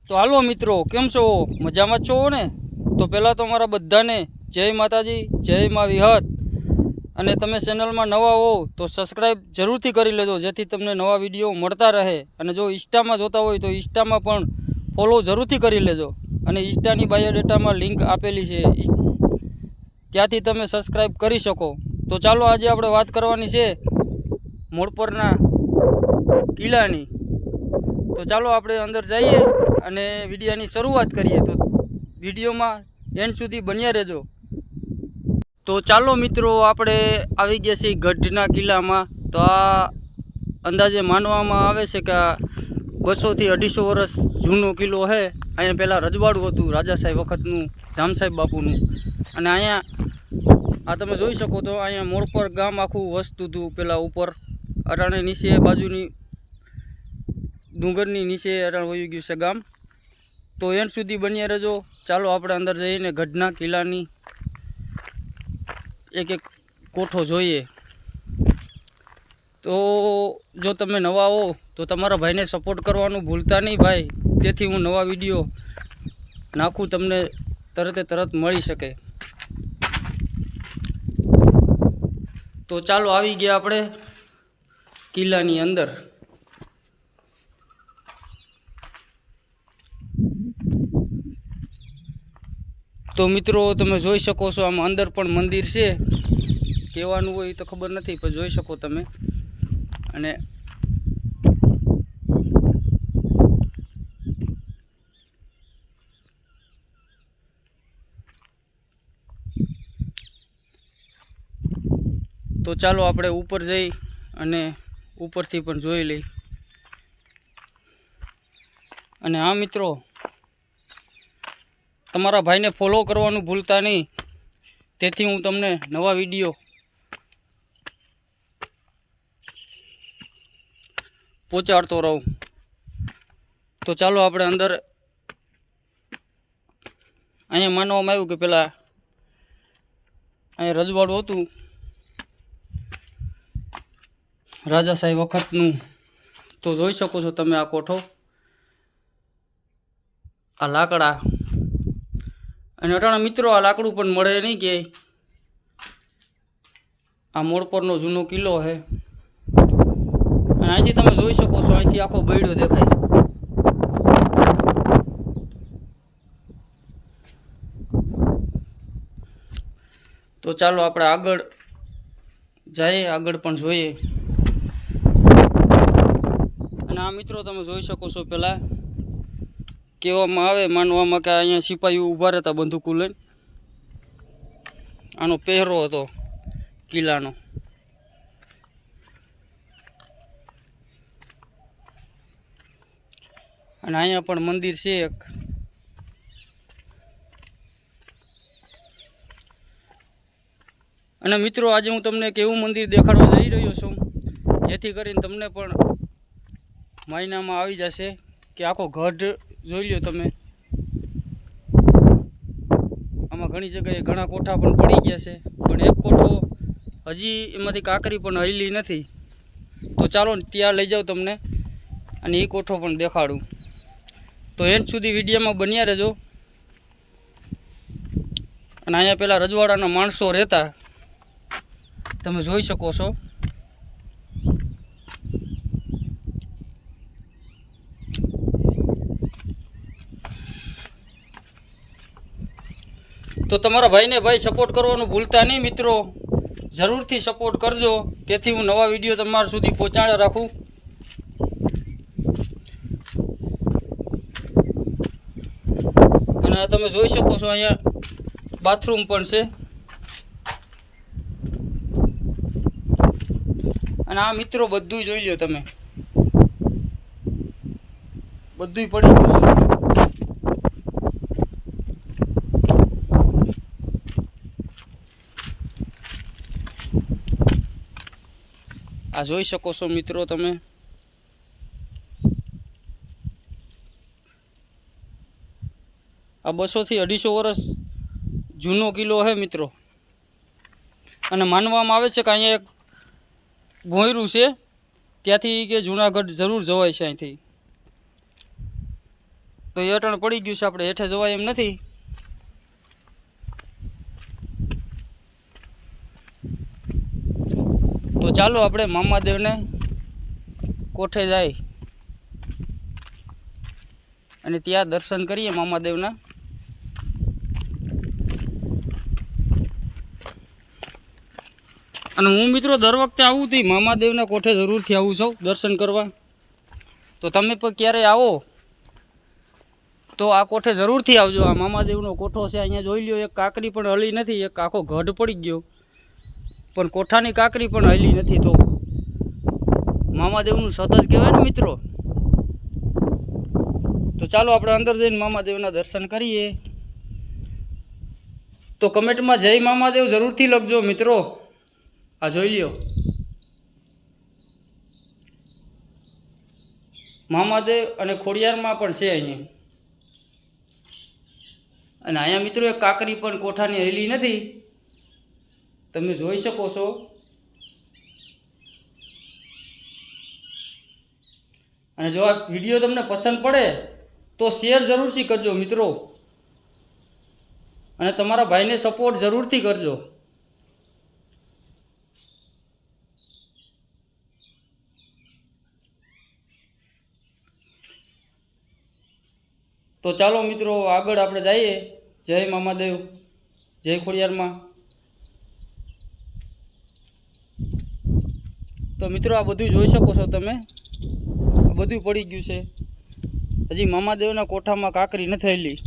તો હાલો મિત્રો, કેમ છો? મજામાં છો ને? તો પહેલાં તો અમારા બધાને જય માતાજી, જય મા વિહત. અને તમે ચેનલમાં નવા હો તો સબસ્ક્રાઈબ જરૂરથી કરી લેજો, જેથી તમને નવા વિડીયો મળતા રહે. અને જો ઇન્સ્ટામાં જોતા હોય તો ઇન્સ્ટામાં પણ ફોલો જરૂરથી કરી લેજો. અને ઇન્સ્ટાની બાયોડેટામાં લિંક આપેલી છે, ત્યાંથી તમે સબસ્ક્રાઈબ કરી શકો. તો ચાલો આજે આપણે વાત કરવાની છે મોરપરના કિલ્લાની. તો ચાલો આપણે અંદર જઈએ અને વિડીયોની શરૂઆત કરીએ. તો વિડીયોમાં એન્ડ સુધી બન્યા રહેજો. તો ચાલો મિત્રો, આપણે આવી ગયા છીએ ગઢના કિલ્લામાં. તો આ અંદાજે માનવામાં આવે છે કે 200 થી 250 વર્ષ જૂનો કિલ્લો છે. અહીંયા પહેલાં રજવાડું હતું, રાજા સાહેબ વખતનું, જામ સાહેબ બાપુનું. અને અહીંયા આ તમે જોઈ શકો તો અહીંયા મોરપર ગામ આખું વસતું હતું પહેલાં ઉપર. અટાણે નીચે બાજુની ડુંગરની નીચે અટાણે વયું ગયું છે ગામ. તો એન્ડ સુધી બન્યા રહેજો. ચાલો આપણે અંદર જઈને ગઢના કિલ્લાની એક એક કોઠો જોઈએ. તો જો તમે નવા હો તો તમારા ભાઈને સપોર્ટ કરવાનું ભૂલતા નહીં ભાઈ, તેથી હું નવા વિડીયો નાખું તમને તરત મળી શકે. તો ચાલો આવી ગયા આપણે કિલ્લાની અંદર. તો મિત્રો તમે જોઈ શકો છો, આમાં અંદર પણ મંદિર છે. કહેવાનું હોય તો ખબર નથી, પણ જોઈ શકો તમે. અને તો ચાલો આપણે ઉપર જઈ અને ઉપરથી પણ જોઈ લઈ. અને હા મિત્રો, તમારા ભાઈને ફોલો કરવાનું ભૂલતા નહીં, તેથી હું તમને નવા વિડીયો પહોંચાડતો રહું. તો ચાલો આપણે અંદર. અહીંયા માનવામાં આવ્યું કે પેલા અહીંયા રજવાડું હતું રાજા સાહેબ વખતનું. તો જોઈ શકો છો તમે આ કોઠો, આ લાકડા. અને અટાણા મિત્રો આ લાકડું પણ મળે નહીં કે આ મોરપરનો જૂનો કિલ્લો છે. અને અહીંથી તમે જોઈ શકો છો, અહીંથી આખો બૈડો દેખાય. તો ચાલો આપણે આગળ જઈએ, આગળ પણ જોઈએ. અને આ મિત્રો તમે જોઈ શકો છો, પેલા કહેવામાં આવે, માનવામાં કે અહીંયા સિપાહીઓ ઊભા રહેતા બંદૂકો લઈને. આનો પહેરો હતો કિલ્લાનો. અને અહીંયા પણ મંદિર છે એક. અને મિત્રો આજે હું તમને એક એવું મંદિર દેખાડવા જઈ રહ્યો છું, જેથી કરીને તમને પણ માયનામાં આવી જશે કે આખો ગઢ જોઈ લ્યો તમે. આમાં ઘણી જગ્યાએ ઘણા કોઠા પણ પડી ગયા છે, પણ એક કોઠો હજી એમાંથી કાંકરી પણ હલી નથી. તો ચાલો ત્યાં લઈ જાઉં તમને અને એ કોઠો પણ દેખાડું. તો એન્ડ સુધી વિડીયોમાં બન્યા રહેજો. અને અહીંયા પેલા રજવાડાના માણસો રહેતા, તમે જોઈ શકો છો. તો તમારા ભાઈને ભાઈ સપોર્ટ કરવાનું ભૂલતા નહીં મિત્રો, જરૂરથી સપોર્ટ કરજો, તેથી હું નવા વિડીયો તમારા સુધી પહોંચાડે રાખું. અને તમે જોઈ શકો છો અહીંયા બાથરૂમ પણ છે. અને આ મિત્રો બધું જોઈ લ્યો તમે, બધું પડી ગયું છે. આ જોઈ શકો છો મિત્રો તમે. આ 200 થી 250 વર્ષ જૂનો કિલ્લો છે મિત્રો. અને માનવામાં આવે છે કે અહીંયા એક ભોંયરું છે, ત્યાંથી કે જૂનાગઢ જરૂર જવાય છે અહીંથી. તો એ અટાણ પડી ગયું છે, આપણે હેઠે જવાય એમ નથી. તો ચાલો આપણે મામાદેવને કોઠે જાય અને ત્યાં દર્શન કરીએ મામાદેવના. અને હું મિત્રો દર વખતે આવું તી મામાદેવના કોઠે જરૂરથી આવું છું દર્શન કરવા. તો તમે પણ ક્યારેય આવો તો આ કોઠે જરૂરથી આવજો. આ મામાદેવનો કોઠો છે, અહીંયા જોઈ લ્યો. એક કાંકરી પણ હલી નથી, એક આખો ગઢ પડી ગયો પણ કોઠાની કાંકરી પણ હલી નથી. તો મામાદેવનું સત જ કહેવાય ને મિત્રો. તો ચાલો આપણે અંદર જઈને મામાદેવના દર્શન કરીએ. તો કમેન્ટમાં જય મામાદેવ જરૂરથી લખજો મિત્રો. આ જોઈ લ્યો, મામાદેવ અને ખોડિયારમાં પણ છે અહીંયા. અને અહીંયા મિત્રો એક કાંકરી પણ કોઠાની હેલી નથી, તમે જોઈ શકો છો. અને જો આ વિડીયો તમને પસંદ પડે તો શેર જરૂરથી કરજો મિત્રો. અને તમારા ભાઈને સપોર્ટ જરૂરથી કરજો. તો ચાલો મિત્રો આગળ આપણે જઈએ. જય મામાદેવ, જય ખોડિયારમાં. તો મિત્રો આ બધું જોઈ શકો છો તમે, આ બધું પડી ગયું છે. હજી મામાદેવના કોઠામાં કાંકરી નથી થયેલી.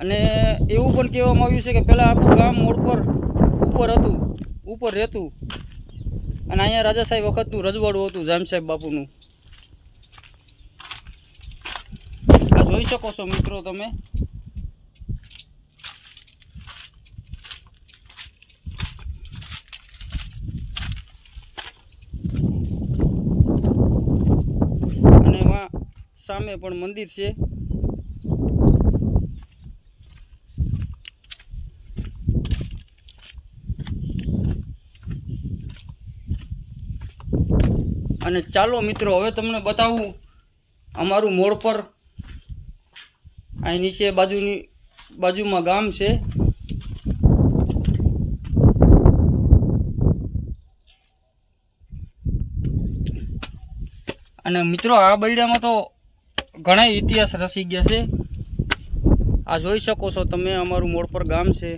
અને એવું પણ કહેવામાં આવ્યું છે કે પહેલાં આખું ગામ મોડ પર ઉપર રહેતું. અને અહીંયા રાજા સાહેબ વખતનું રજવાડું હતું, જામ સાહેબ બાપુનું. આ જોઈ શકો છો મિત્રો તમે. અને એમાં સામે પણ મંદિર છે. અને ચાલો મિત્રો હવે તમને બતાવું અમારું મોડ પર. અહીં નીચે બાજુમાં ગામ છે. અને મિત્રો આ બૈડામાં તો ઘણા ઇતિહાસ રસી ગયા છે. આ જોઈ શકો છો તમે, અમારું મોડ પર ગામ છે.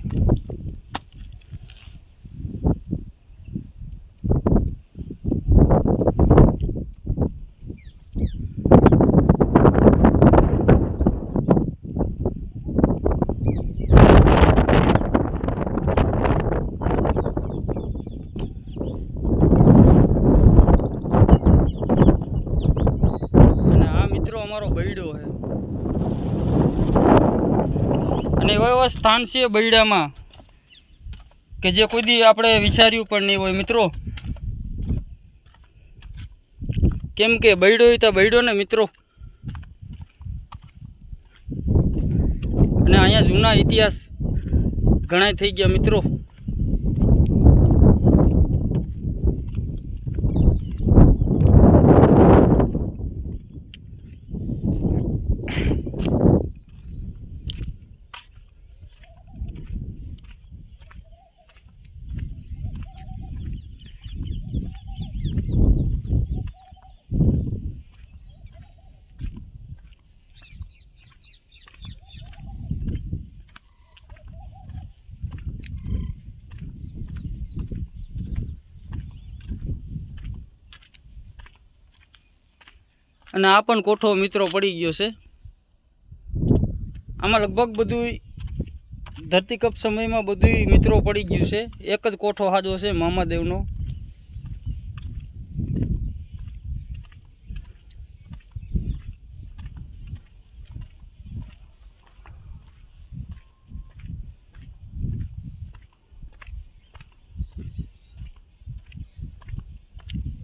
અમારો બૈડો છે. અને એવા સ્થાન છે બૈડામાં કે જે કોઈ દી આપણે વિચાર્યું પણ નહીં હોય મિત્રો. કેમ કે બૈડો હોય તો બૈડો ને મિત્રો. અને અહીંયા જૂના ઇતિહાસ ઘણા થઈ ગયા મિત્રો. અને આ પણ કોઠો મિત્રો પડી ગયો છે. આમાં લગભગ બધું ધરતીકપ સમયમાં બધું મિત્રો પડી ગયું છે. એક જ કોઠો હાજો છે મામાદેવનો.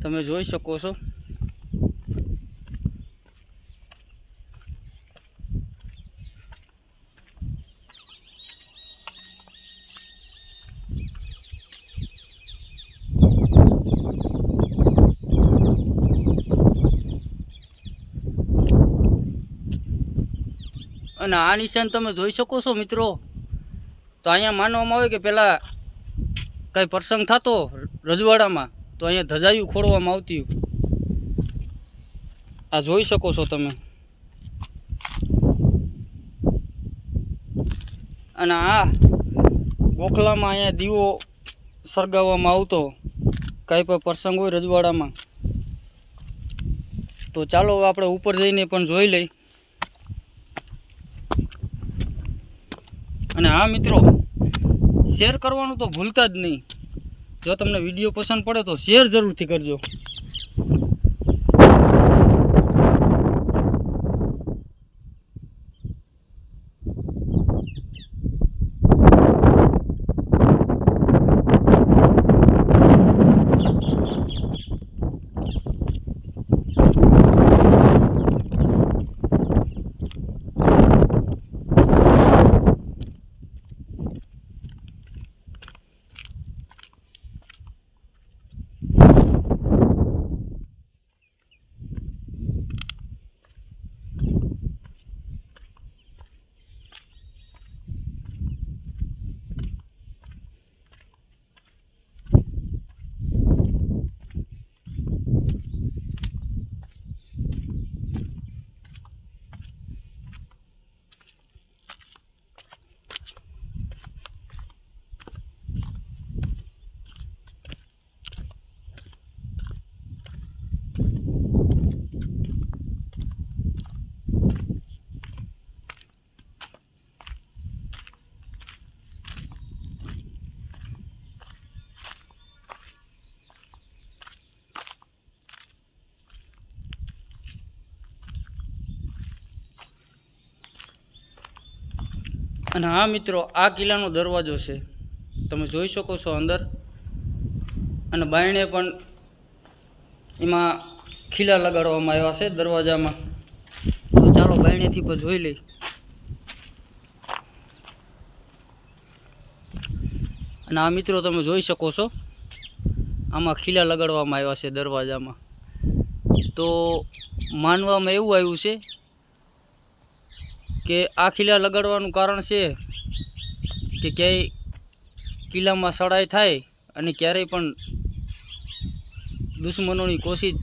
તમે જોઈ શકો છો. અને આ નિશાન તમે જોઈ શકો છો મિત્રો. તો અહીંયા માનવામાં આવે કે પહેલાં કાંઈ પ્રસંગ થતો રજવાડામાં તો અહીંયા ધજાયું ખોડવામાં આવતી. આ જોઈ શકો છો તમે. અને આ ગોખલામાં અહીંયા દીવો સળગાવવામાં આવતો કાંઈ પણ પ્રસંગ હોય રજવાડામાં. તો ચાલો આપણે ઉપર જઈને પણ જોઈ લઈ. અને હા મિત્રો, શેર કરવાનું તો ભૂલતા જ નહીં. જો તમને વિડીયો પસંદ પડે તો શેર જરૂરથી કરજો. અને હા મિત્રો, આ કિલ્લાનો દરવાજો છે, તમે જોઈ શકો છો અંદર. અને બાયણે પણ એમાં ખીલા લગાડવામાં આવ્યા છે દરવાજામાં. તો ચાલો બાયણેથી પણ જોઈ લઈ. અને આ મિત્રો તમે જોઈ શકો છો, આમાં ખીલા લગાડવામાં આવ્યા છે દરવાજામાં. તો માનવામાં એવું આવ્યું છે કે આ ખીલા લગાડવાનું કારણ છે કે ક્યાંય કિલ્લામાં સળાઈ થાય અને ક્યારેય પણ દુશ્મનોની કોશિશ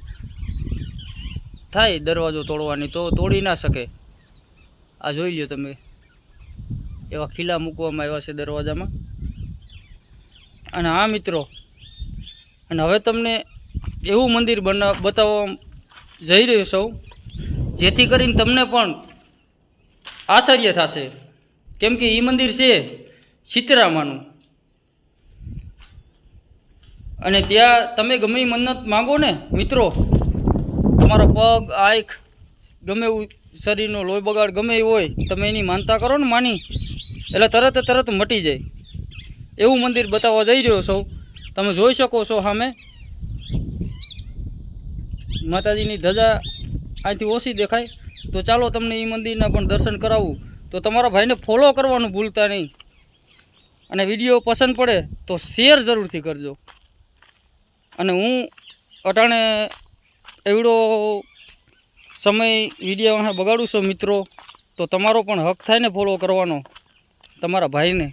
થાય દરવાજો તોડવાની તો તોડી ના શકે. આ જોઈ લ્યો તમે, એવા ખીલા મૂકવામાં આવ્યા છે દરવાજામાં. અને હા મિત્રો, અને હવે તમને એવું મંદિર બતાવવા જઈ રહ્યો છું જેથી કરીને તમને પણ આશ્ચર્ય થશે. કેમ કે એ મંદિર છે સીતરામાનું. અને ત્યાં તમે ગમે એ મન્નત માગો ને મિત્રો, તમારો પગ, આંખ, ગમે એવું શરીરનો લોહી બગાડ ગમે એવું હોય, તમે એની માનતા કરો ને માની, એટલે તરત મટી જાય. એવું મંદિર બતાવવા જઈ રહ્યો છું. તમે જોઈ શકો છો સામે માતાજીની ધજા અહીંથી ઓછી દેખાય. તો ચાલો તમને એ મંદિરના પણ દર્શન કરાવું. તો તમારા ભાઈને ફોલો કરવાનું ભૂલતા નહીં. અને વિડીયો પસંદ પડે તો શેર જરૂરથી કરજો. અને હું અટાણે એવડો સમય વિડીયો બગાડું છું મિત્રો, તો તમારો પણ હક થાય ને ફોલો કરવાનો તમારા ભાઈને.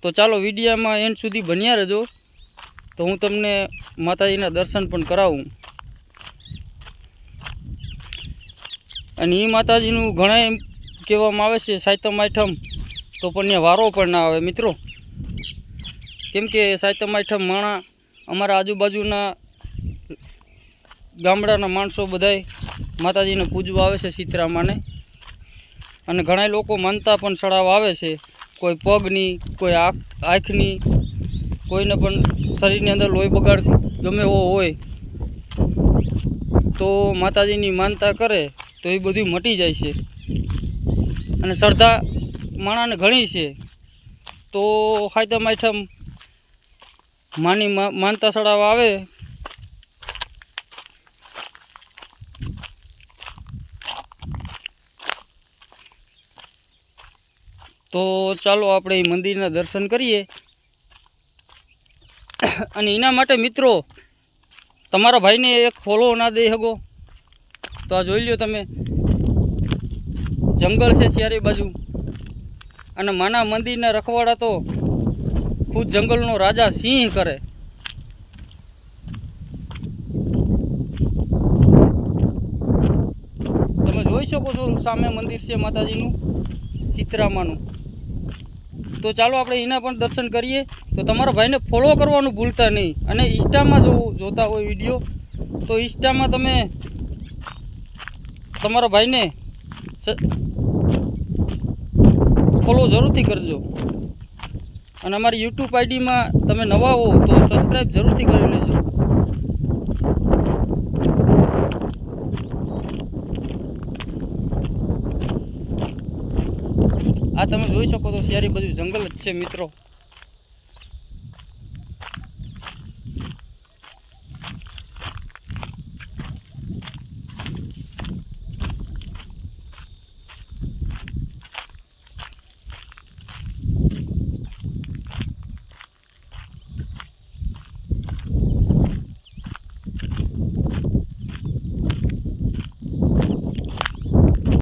તો ચાલો વિડીયોમાં એન્ડ સુધી બન્યા રહેજો, તો હું તમને માતાજીના દર્શન પણ કરાવું. અને એ માતાજીનું ઘણા એમ કહેવામાં આવે છે સાતમ આઠમ તો પણ ત્યાં વારો પણ ના આવે મિત્રો. કેમ કે સાતમ આઠમ માણા અમારા આજુબાજુના ગામડાના માણસો બધાય માતાજીને પૂજવા આવે છે સીતરામાને. અને ઘણા લોકો માનતા પણ ચડાવવા આવે છે, કોઈ પગની, કોઈ આંખની, કોઈને પણ શરીરની અંદર લોહી બગાડ ગમે એવો હોય તો માતાજીની માનતા કરે તો એ બધું મટી જાય છે. અને શ્રદ્ધા માણાને ઘણી છે. તો સાતમ આઠમ માની માનતા ચડાવવા આવે તો ચાલો આપણે એ મંદિરના દર્શન કરીએ. અને એના માટે મિત્રો તમારા ભાઈને એક ફોલો ના દઈ શકો તો આ જોઈ લ્યો તમે. જંગલ છે ચારે બાજુ, અને માના મંદિરના રખવાડા તો ખુદ જંગલનો રાજા સિંહ કરે. તમે જોઈ શકો છો સામે મંદિર છે માતાજીનું, શીતળામાનું. તો ચાલો આપણે એના પણ દર્શન કરીએ. તો તમારા ભાઈને ફોલો કરવાનું ભૂલતા નહીં, અને ઇન્સ્ટામાં જોતા હોય વિડીયો તો ઇન્સ્ટામાં તમે તમારા ભાઈને ફોલો જરૂરથી કરજો. અને અમારી યુટ્યુબ આઈડીમાં તમે નવા હો તો સબસ્ક્રાઈબ જરૂરથી કરી લેજો. આ તમે જોઈ શકો તો સારી બધું જંગલ જ છે મિત્રો.